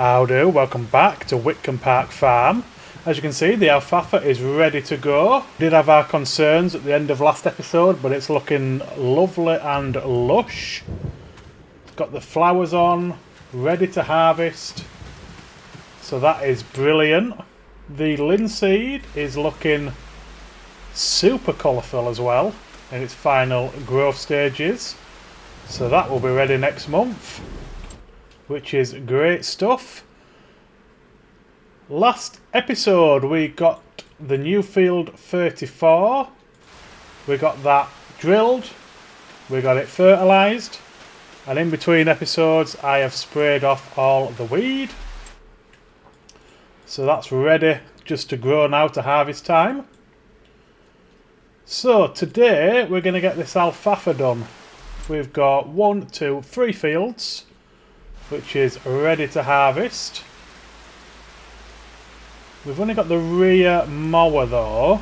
How do? Welcome back to Witcombe Park Farm. As you can see, the alfalfa is ready to go. We did have our concerns at the end of last episode, but it's looking lovely and lush. It's got the flowers on, ready to harvest. So that is brilliant. The linseed is looking super colourful as well in its final growth stages. So that will be ready next month, which is great stuff. Last episode we got the new field 34. We got that drilled, we got it fertilised, and in between episodes I have sprayed off all the weed. So that's ready just to grow now to harvest time. So today we're going to get this alfalfa done. We've got 1, 2, 3 fields, which is ready to harvest. We've only got the rear mower though.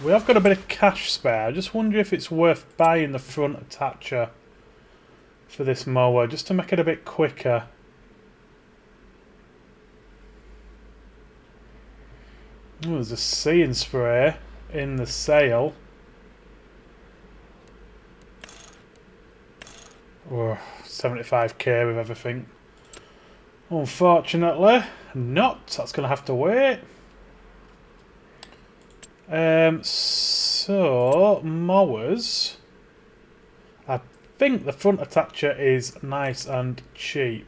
We have got a bit of cash spare. I just wonder if it's worth buying the front attacher for this mower, just to make it a bit quicker. Oh, there's a seeing spray in the sale. Oh, 75k with everything. Unfortunately, not. That's going to have to wait. So, mowers. I think the front attacher is nice and cheap.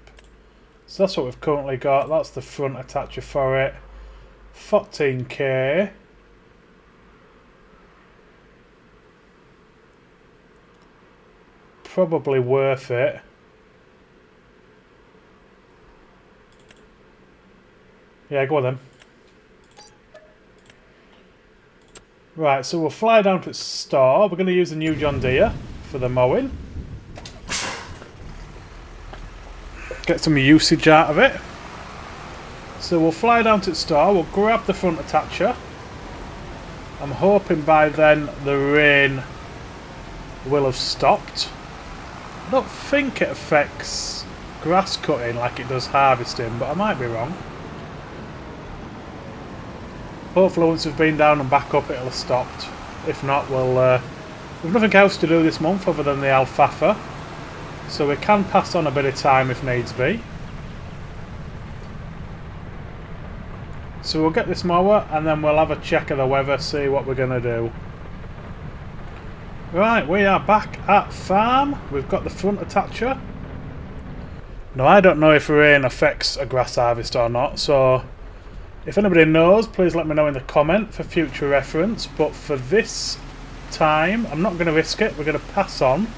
So that's what we've currently got. That's the front attacher for it. 14k. Probably worth it. Yeah, go on then. Right, so we'll fly down to its store. We're going to use the new John Deere for the mowing. Get some usage out of it. So we'll fly down to its store. We'll grab the front attacher. I'm hoping by then the rain will have stopped. I don't think it affects grass cutting like it does harvesting, but I might be wrong. Hopefully once we've been down and back up it'll have stopped. If not, we've nothing else to do this month other than the alfalfa, so we can pass on a bit of time if needs be. So we'll get this mower and then we'll have a check of the weather, see what we're going to do. Right, we are back at farm. We've got the front attacher. Now I don't know if rain affects a grass harvest or not, so if anybody knows, please let me know in the comment for future reference. But for this time, I'm not going to risk it. We're going to pass on.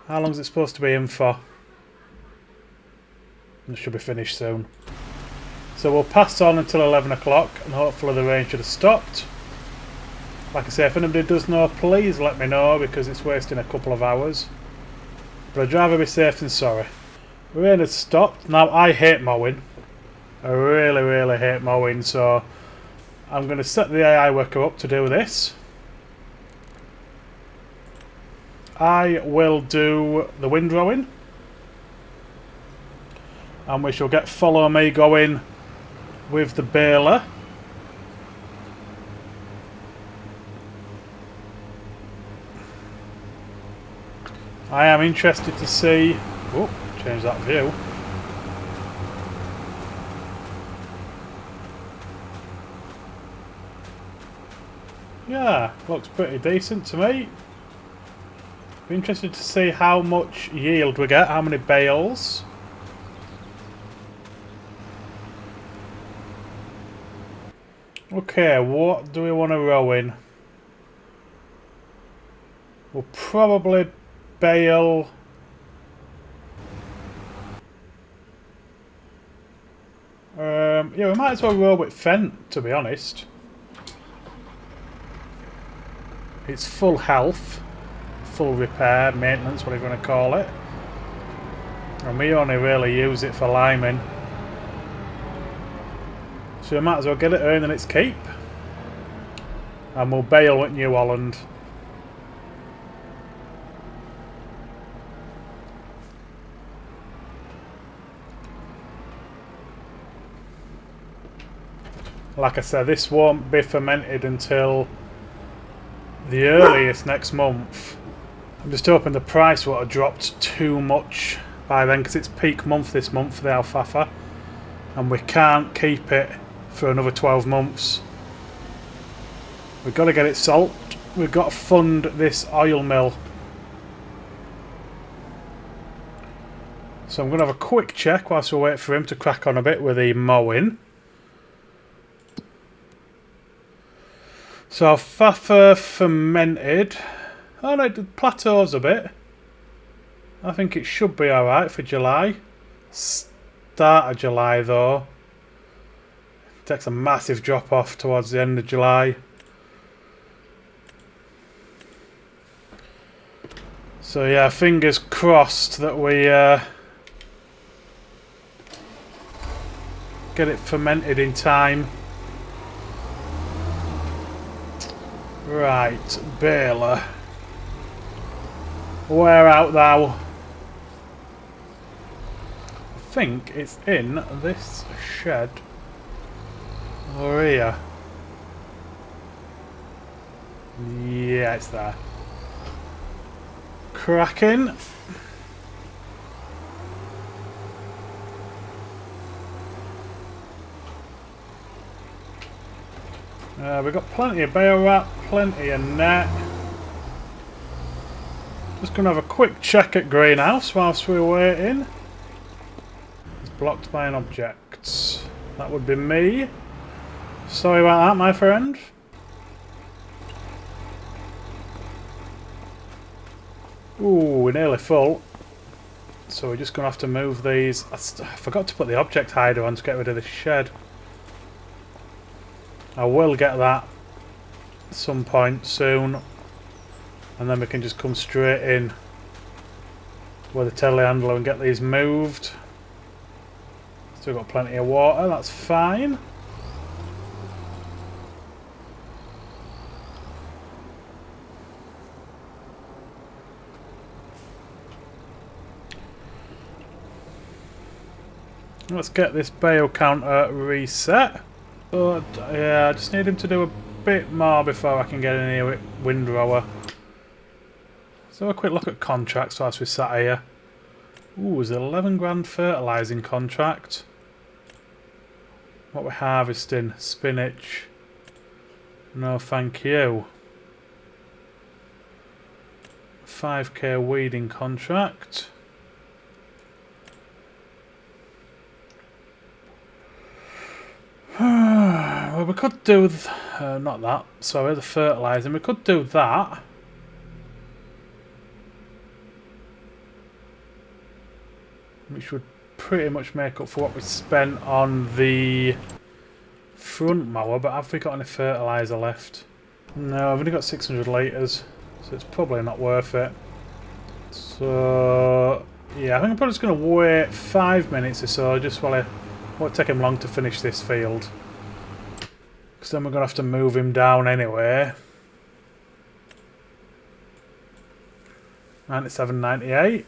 How long is it supposed to be in for? It should be finished soon. So we'll pass on until 11 o'clock and hopefully the rain should have stopped. Like I say, if anybody does know, please let me know because it's wasting a couple of hours. But I'd rather be safe than sorry. The rain has stopped. Now I hate mowing. I really, really hate mowing, so I'm going to set the AI worker up to do this. I will do the windrowing. And we shall get follow me going with the baler. I am interested to see... Oh, change that view. Yeah, looks pretty decent to me. Be interested to see how much yield we get, how many bales. Okay, what do we want to row in? We'll probably bale... yeah, we might as well row with Fent, to be honest. It's full health, full repair, maintenance, whatever you want to call it. And we only really use it for liming. So we might as well get it earning its keep. And we'll bail at New Holland. Like I said, this won't be fermented until the earliest next month. I'm just hoping the price won't have dropped too much by then, because it's peak month this month for the alfalfa, and we can't keep it for another 12 months. We've got to get it sold. We've got to fund this oil mill. So I'm going to have a quick check whilst we wait for him to crack on a bit with the mowing. So alfalfa fermented. Oh no, it plateaus a bit. I think it should be alright for July. Start of July though. It takes a massive drop off towards the end of July. So yeah, fingers crossed that we get it fermented in time. Right, baler. Where art thou? I think it's in this shed. Or here. Yeah, it's there. Cracking. We've got plenty of bale wrap, plenty of net. Just going to have a quick check at greenhouse whilst we're waiting. It's blocked by an object. That would be me. Sorry about that, my friend. Ooh, we're nearly full. So we're just going to have to move these. I forgot to put the object hider on to get rid of this shed. I will get that at some point soon, and then we can just come straight in with a telehandler and get these moved. Still got plenty of water, that's fine. Let's get this bale counter reset. But yeah, I just need him to do a bit more before I can get in here with windrower. So a quick look at contracts whilst we sat here. Ooh, there's an 11 grand fertilising contract. What we're harvesting, spinach. No thank you. 5k weeding contract. Well, we could do not that. Sorry, the fertilising. We could do that. Which would pretty much make up for what we spent on the front mower. But have we got any fertiliser left? No, I've only got 600 litres, so it's probably not worth it. So yeah, I think I'm probably just going to wait 5 minutes or so, just while it won't take him long to finish this field. Because then we're going to have to move him down anyway. 97.98.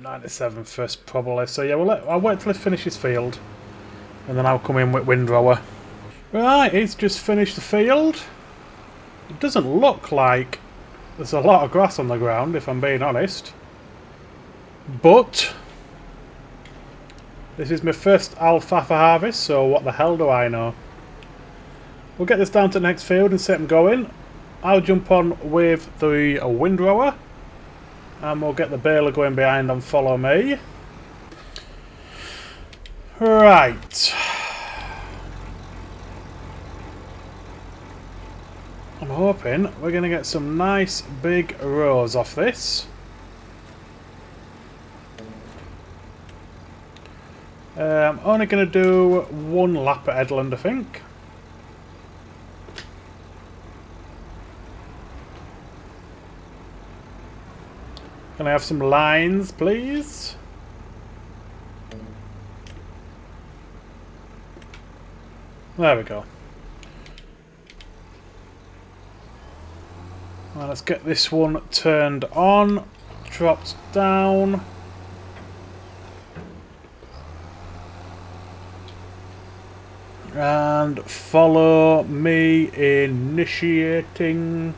97 first probably. So yeah, I'll wait till he finishes field, and then I'll come in with windrower. Right, he's just finished the field. It doesn't look like there's a lot of grass on the ground, if I'm being honest. But this is my first alfalfa harvest, so what the hell do I know? We'll get this down to the next field and set them going. I'll jump on with the windrower, and we'll get the baler going behind and follow me. Right. I'm hoping we're going to get some nice big rows off this. I'm only going to do one lap at Edland, I think. Can I have some lines, please? There we go. Well, let's get this one turned on, dropped down. And follow me initiating.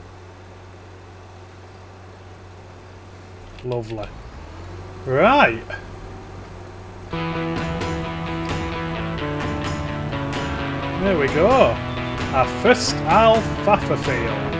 Lovely. Right. There we go. Our first alfalfa field.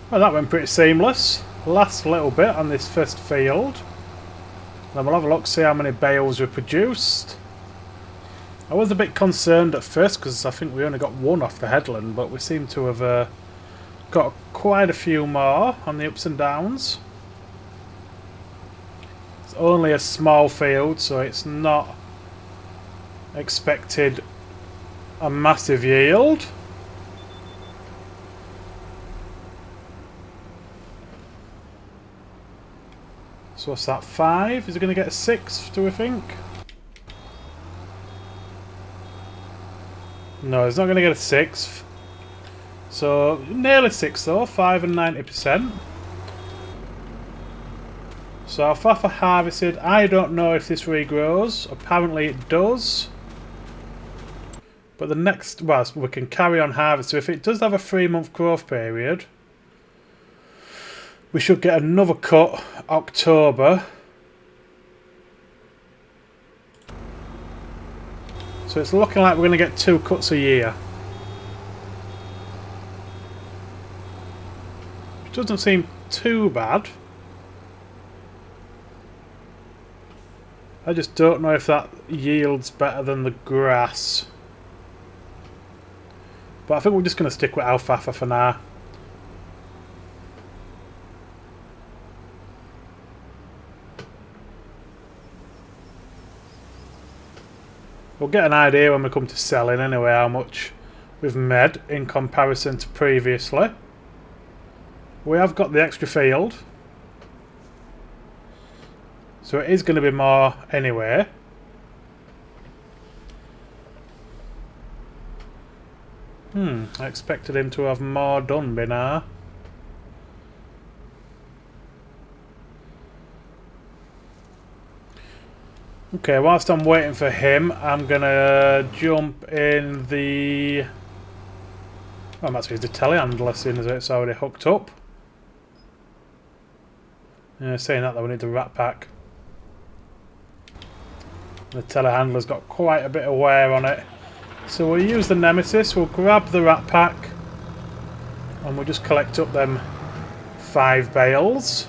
Well, that went pretty seamless. Last little bit on this first field. Then we'll have a look, see how many bales we produced. I was a bit concerned at first because I think we only got one off the headland, but we seem to have got quite a few more on the ups and downs. It's only a small field, so it's not expected a massive yield. So what's that, 5? Is it going to get a 6, do we think? No, it's not going to get a 6th. So, nearly 6 though, 5 and 90%. So alfalfa harvested. I don't know if this regrows. Apparently it does. But the next, well, we can carry on harvest. So if it does have a 3-month growth period, we should get another cut October. So it's looking like we're going to get 2 cuts a year. Which doesn't seem too bad. I just don't know if that yields better than the grass. But I think we're just going to stick with alfalfa for now. We'll get an idea when we come to selling anyway how much we've made in comparison to previously. We have got the extra field, so it is going to be more anyway. I expected him to have more done by now. Okay, whilst I'm waiting for him, I'm gonna jump in the... I might use the telehandler, seeing as it's already hooked up. Saying that though, we need the rat pack. The telehandler's got quite a bit of wear on it. So we'll use the Nemesis, we'll grab the rat pack, and we'll just collect up them 5 bales.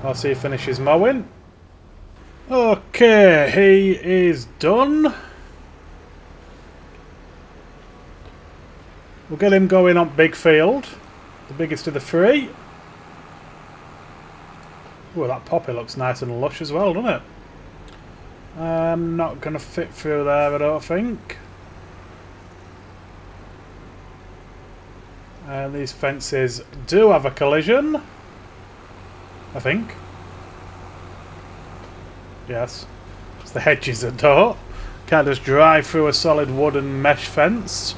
I'll see he finishes mowing. Okay, he is done. We'll get him going on big field, the biggest of the 3. Oh, that poppy looks nice and lush as well, doesn't it? Not going to fit through there, I don't think. And these fences do have a collision, I think. Yes, it's the hedges that don't. Can't just drive through a solid wooden mesh fence.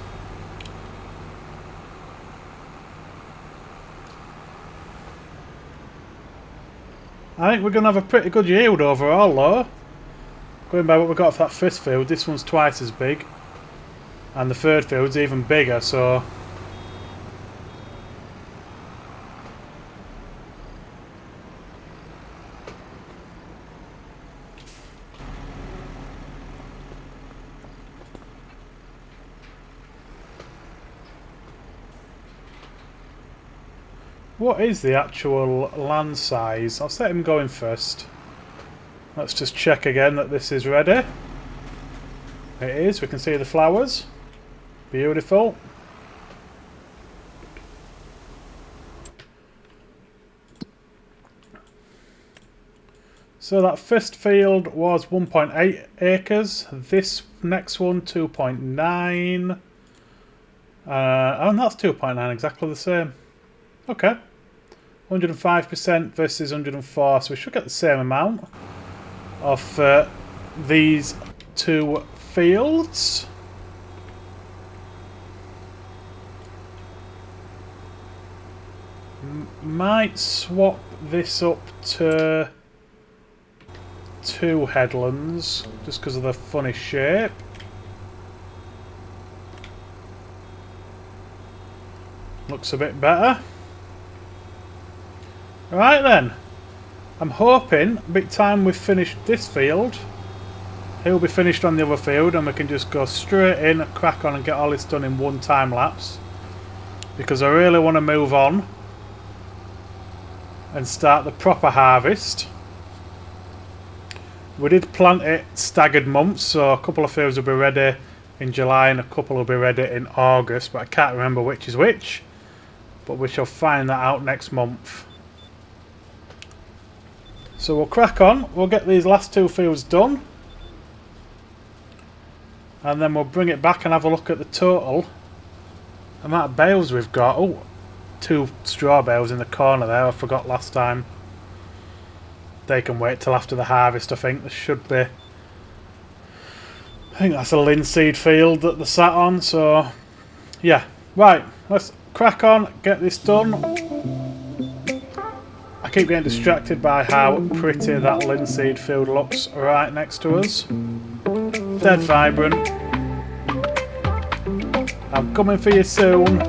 I think we're going to have a pretty good yield overall though. Going by what we got off that first field, this one's twice as big. And the third field's even bigger, so... What is the actual land size? I'll set him going first. Let's just check again that this is ready. It is, we can see the flowers. Beautiful. So that first field was 1.8 acres. This next one 2.9. And that's 2.9, exactly the same. Okay. 105% versus 104, so we should get the same amount of these two fields. Might swap this up to 2 headlands just because of the funny shape. Looks a bit better. Right then, I'm hoping by the time we've finished this field, he'll be finished on the other field and we can just go straight in, crack on and get all this done in one time lapse. Because I really want to move on and start the proper harvest. We did plant it staggered months, so a couple of fields will be ready in July and a couple will be ready in August, but I can't remember which is which. But we shall find that out next month. So we'll crack on, we'll get these last 2 fields done. And then we'll bring it back and have a look at the total amount of bales we've got. Oh, 2 straw bales in the corner there, I forgot last time. They can wait till after the harvest, I think. There should be... I think that's a linseed field that they're sat on, so... yeah. Right, let's crack on, get this done. I keep getting distracted by how pretty that linseed field looks right next to us. Dead vibrant. I'm coming for you soon.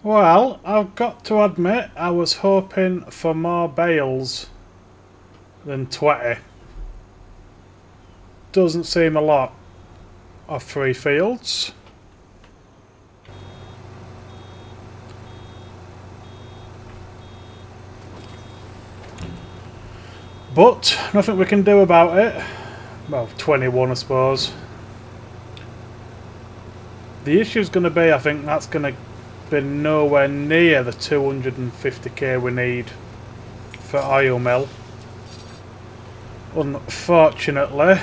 Well, I've got to admit, I was hoping for more bales than 20. Doesn't seem a lot of 3 fields. But nothing we can do about it. Well, 21 I suppose. The issue's going to be, I think that's going to be nowhere near the 250k we need for oil mill. Unfortunately.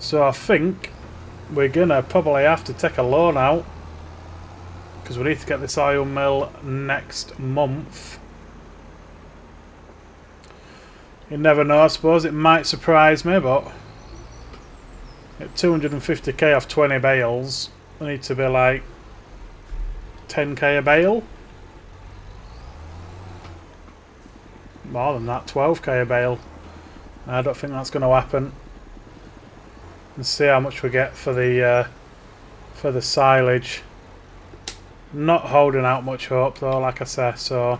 So I think we're gonna probably have to take a loan out because we need to get this oil mill next month. You never know, I suppose. It might surprise me, but at 250k off 20 bales, I need to be like 10k a bale. More than that, 12k a bale. I don't think that's going to happen. And see how much we get for the silage. Not holding out much hope though, like I say. So,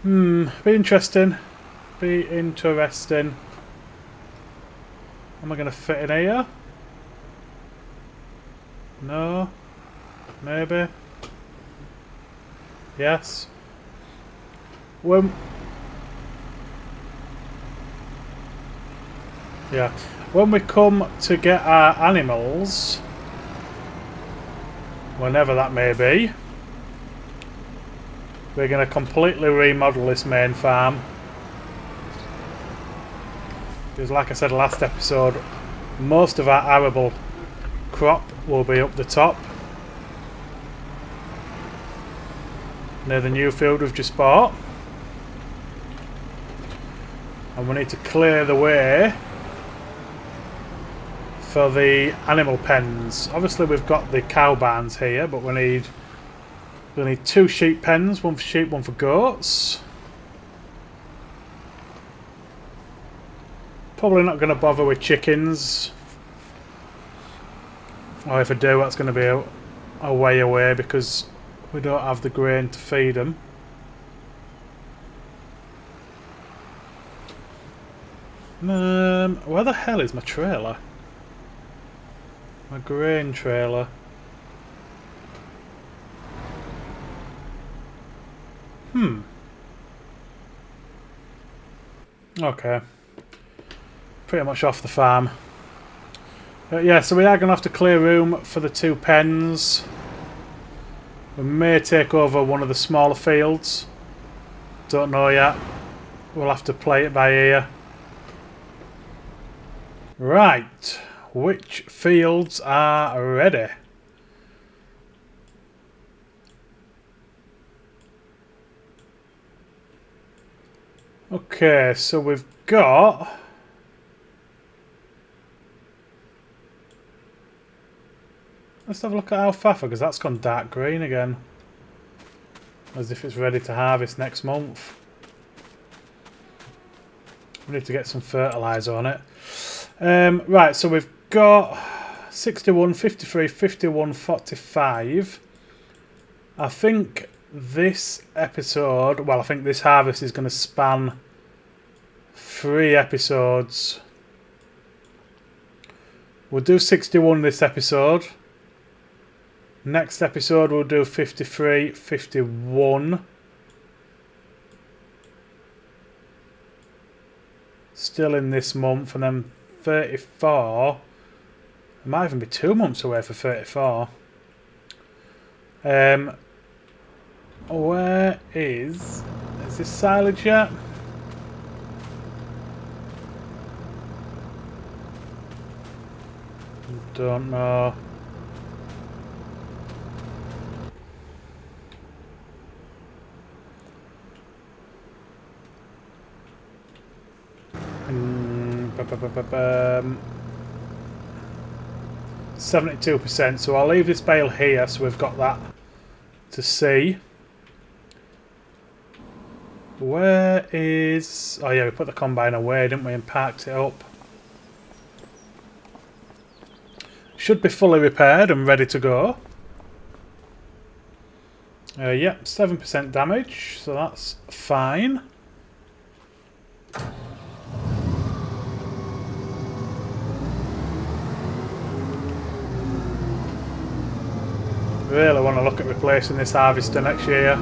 be interesting. Be interesting. Am I going to fit in here? No. Maybe. Yes. When we come to get our animals, whenever that may be, we're going to completely remodel this main farm. Because like I said last episode, most of our arable crop will be up the top near the new field we've just bought. And we need to clear the way for the animal pens. Obviously we've got the cow barns here, but we need 2 sheep pens, one for sheep, one for goats. Probably not going to bother with chickens. Or if I do, that's going to be a way away because we don't have the grain to feed them. Where the hell is my trailer? My grain trailer. Okay. Pretty much off the farm. Yeah, so we are going to have to clear room for the 2 pens. We may take over one of the smaller fields. Don't know yet. We'll have to play it by ear. Right. Which fields are ready? Okay, so we've got... Let's have a look at alfalfa because that's gone dark green again. As if it's ready to harvest next month. We need to get some fertiliser on it. Right, so we've got 61, 53, 51, 45. I think this episode, well, I think this harvest is going to span 3 episodes. We'll do 61 this episode. Next episode we'll do 53, 51. Still in this month, and then 34. It might even be 2 months away for 34. Where is this silage yet? Don't know. Mm, 72%, so I'll leave this bale here so we've got that to see. Where is... Oh yeah, we put the combine away, didn't we, and parked it up. Should be fully repaired and ready to go. Yep, 7% damage, so that's fine. Really want to look at replacing this harvester next year.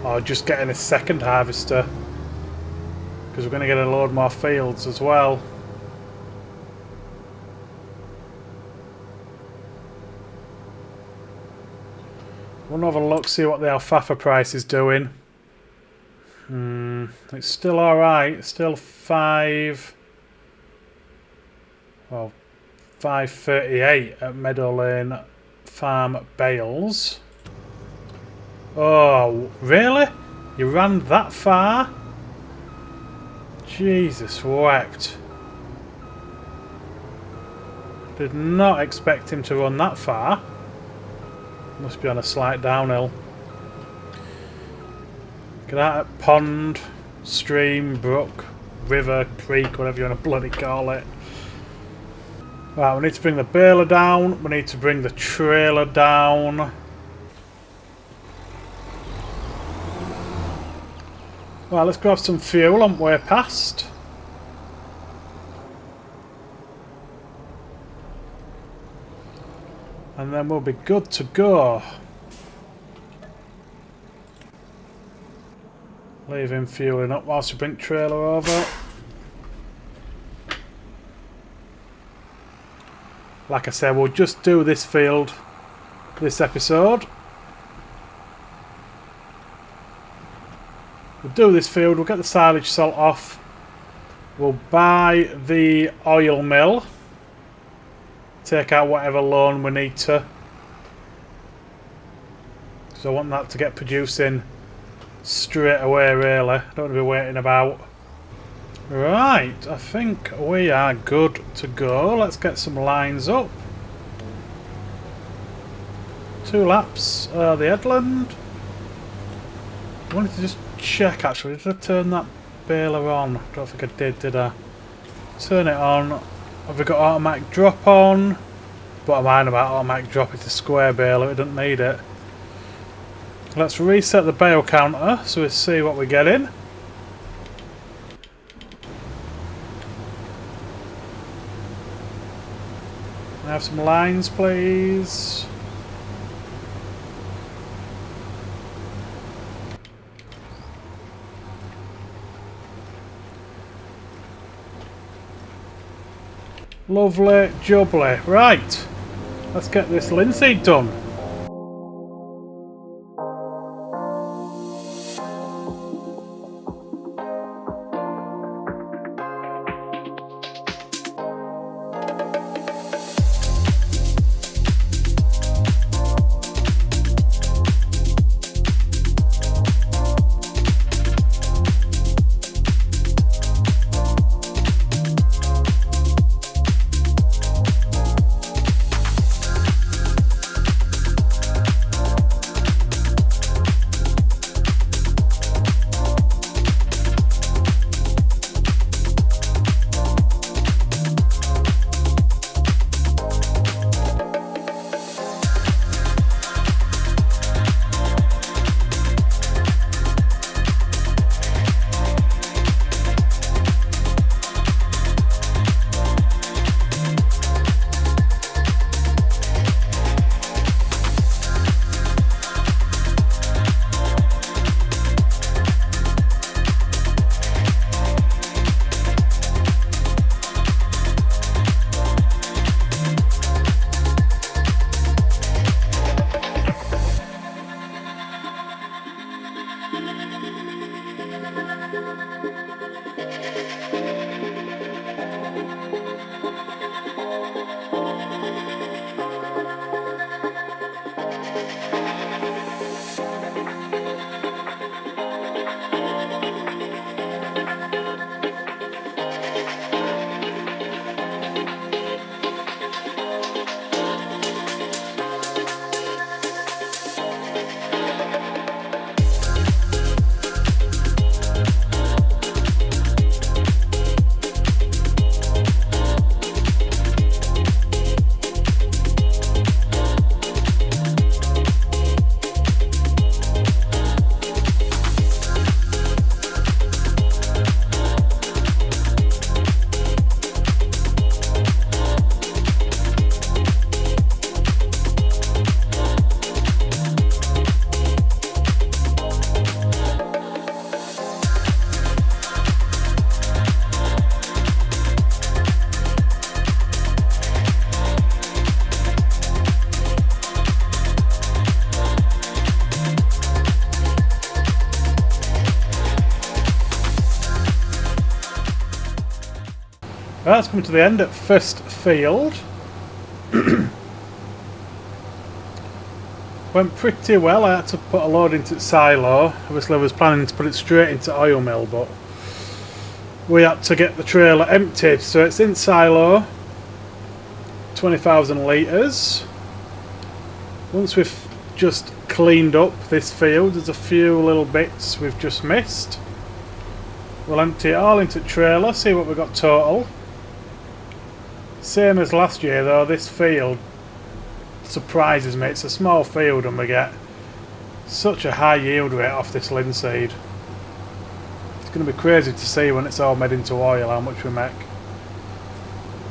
Or just getting a second harvester, because we're going to get a load more fields as well. We'll have a look, see what the alfalfa price is doing. It's still alright. Still 5.38 at Meadow Lane Farm Bales. Oh, really? You ran that far? Jesus wept. Did not expect him to run that far. Must be on a slight downhill. Get out at pond, stream, brook, river, creek, whatever you want to bloody call it. Right, we need to bring the baler down. We need to bring the trailer down. Right, let's grab some fuel on the way past. And then we'll be good to go. Leave him fueling up whilst we bring trailer over. Like I said, we'll just do this field this episode. We'll do this field, we'll get the silage salt off. We'll buy the oil mill. Take out whatever loan we need to. So I want that to get producing straight away, really. I don't want to be waiting about. Right, I think we are good to go. Let's get some lines up. 2 laps, the headland. I wanted to just check actually, did I turn that baler on? I don't think I did I? Turn it on. Have we got automatic drop on? What am I on about automatic drop? It's a square baler, it doesn't need it. Let's reset the bale counter so we see what we're getting. Can I have some lines, please? Lovely jubbly. Right, let's get this linseed done. Right, that's coming to the end at first field. Went pretty well. I had to put a load into silo. Obviously I was planning to put it straight into oil mill, but we had to get the trailer emptied. So it's in silo, 20,000 litres. Once we've just cleaned up this field, there's a few little bits we've just missed. We'll empty it all into the trailer, see what we've got total. Same as last year though, this field surprises me. It's a small field and we get such a high yield rate off this linseed. It's going to be crazy to see when it's all made into oil how much we make.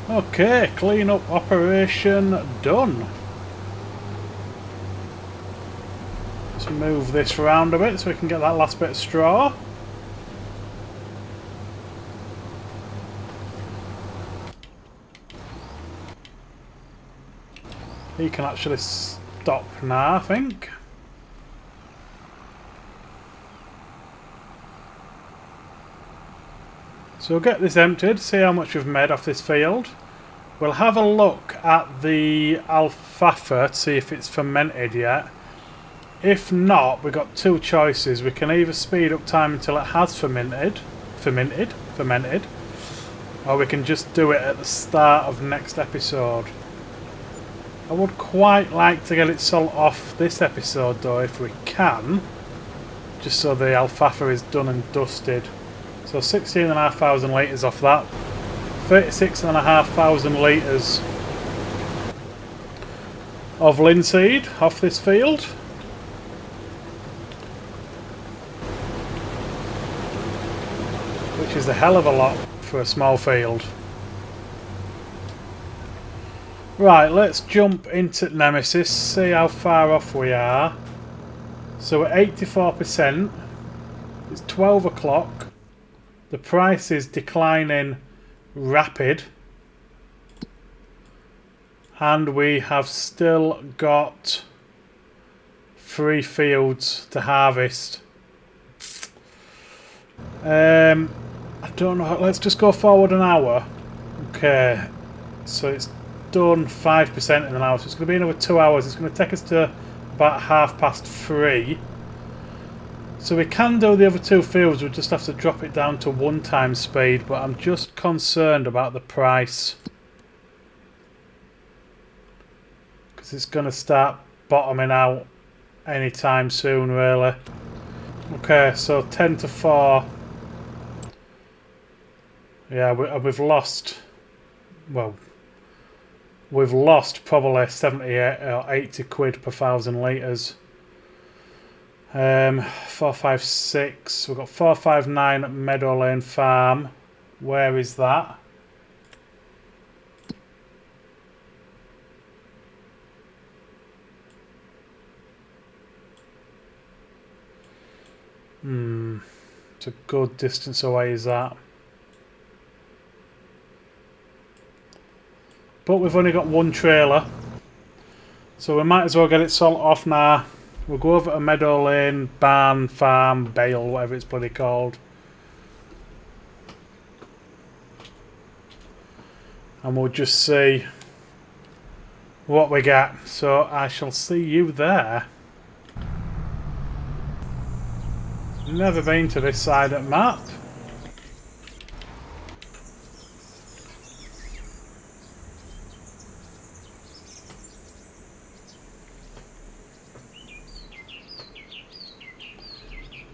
Okay, clean up operation done. Let's move this around a bit so we can get that last bit of straw. He can actually stop now, I think. So we'll get this emptied, see how much we've made off this field. We'll have a look at the alfalfa to see if it's fermented yet. If not, we've got two choices. We can either speed up time until it has fermented, or we can just do it at the start of next episode. I would quite like to get it sold off this episode though, if we can, just so the alfalfa is done and dusted. So 16,500 litres off that, 36,500 litres of linseed off this field. Which is a hell of a lot for a small field. Right, let's jump into Nemesis, see how far off we are. So we're 84%, it's 12 o'clock, the price is declining rapid, and we have still got 3 fields to harvest. I don't know, let's just go forward an hour. Okay, so it's done 5% in an hour, so it's going to be another 2 hours. It's going to take us to about 3:30. So we can do the other 2 fields, we'll just have to drop it down to 1 times speed, but I'm just concerned about the price, because it's going to start bottoming out anytime soon really. Okay, so 10 to 4. Yeah, we've lost, well, we've lost probably 78 or 80 quid per 1,000 litres. 456. We've got 459 at Meadow Lane Farm. Where is that? It's a good distance away, is that? But we've only got 1 trailer, so we might as well get it sold off now. We'll go over to Meadow Lane, Barn, Farm, Bale, whatever it's bloody called. And we'll just see what we get. So I shall see you there. Never been to this side of the map.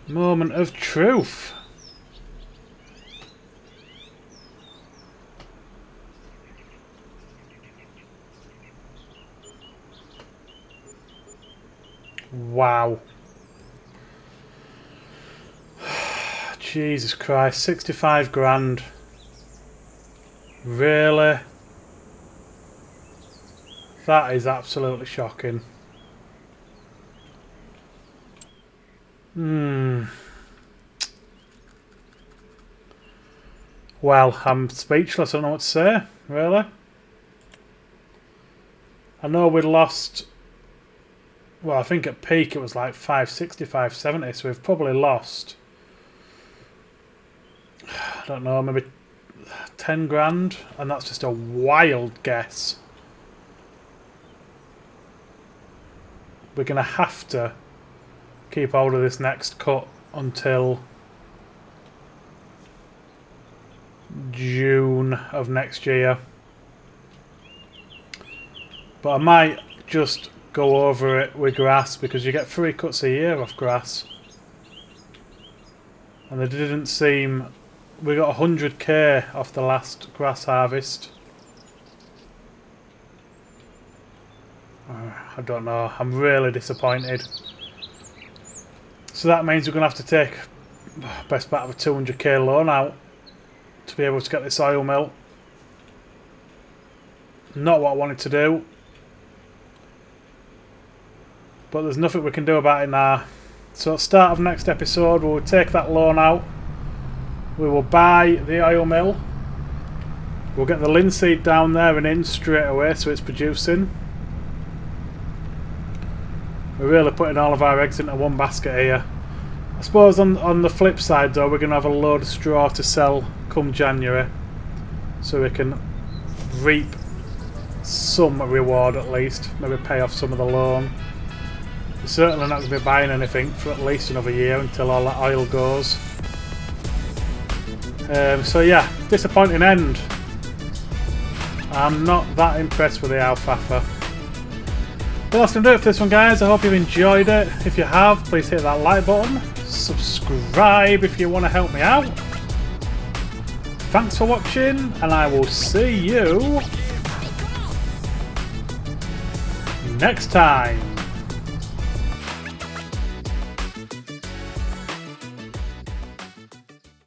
Moment of truth. Wow. Jesus Christ, 65 grand. Really? That is absolutely shocking. Well, I'm speechless, I don't know what to say, really. I know we lost, well, I think at peak it was like 560, 570, so we've probably lost, I don't know, maybe 10 grand, and that's just a wild guess. We're going to have to keep hold of this next cut until June of next year. But I might just go over it with grass, because you get 3 cuts a year off grass. And they didn't seem... We got 100k off the last grass harvest. I don't know. I'm really disappointed. So that means we're going to have to take best part of a 200k loan out to be able to get this oil mill. Not what I wanted to do. But there's nothing we can do about it now. So at the start of next episode, we'll take that loan out. We will buy the oil mill. We'll get the linseed down there and in straight away so it's producing. We're really putting all of our eggs into one basket here. I suppose on the flip side though, we're going to have a load of straw to sell come January. So we can reap some reward at least. Maybe pay off some of the loan. We're certainly not going to be buying anything for at least another year until all that oil goes. So yeah, disappointing end. I'm not that impressed with the alfalfa. But that's going to do it for this one, guys. I hope you've enjoyed it. If you have, please hit that like button. Subscribe if you want to help me out. Thanks for watching, and I will see you next time.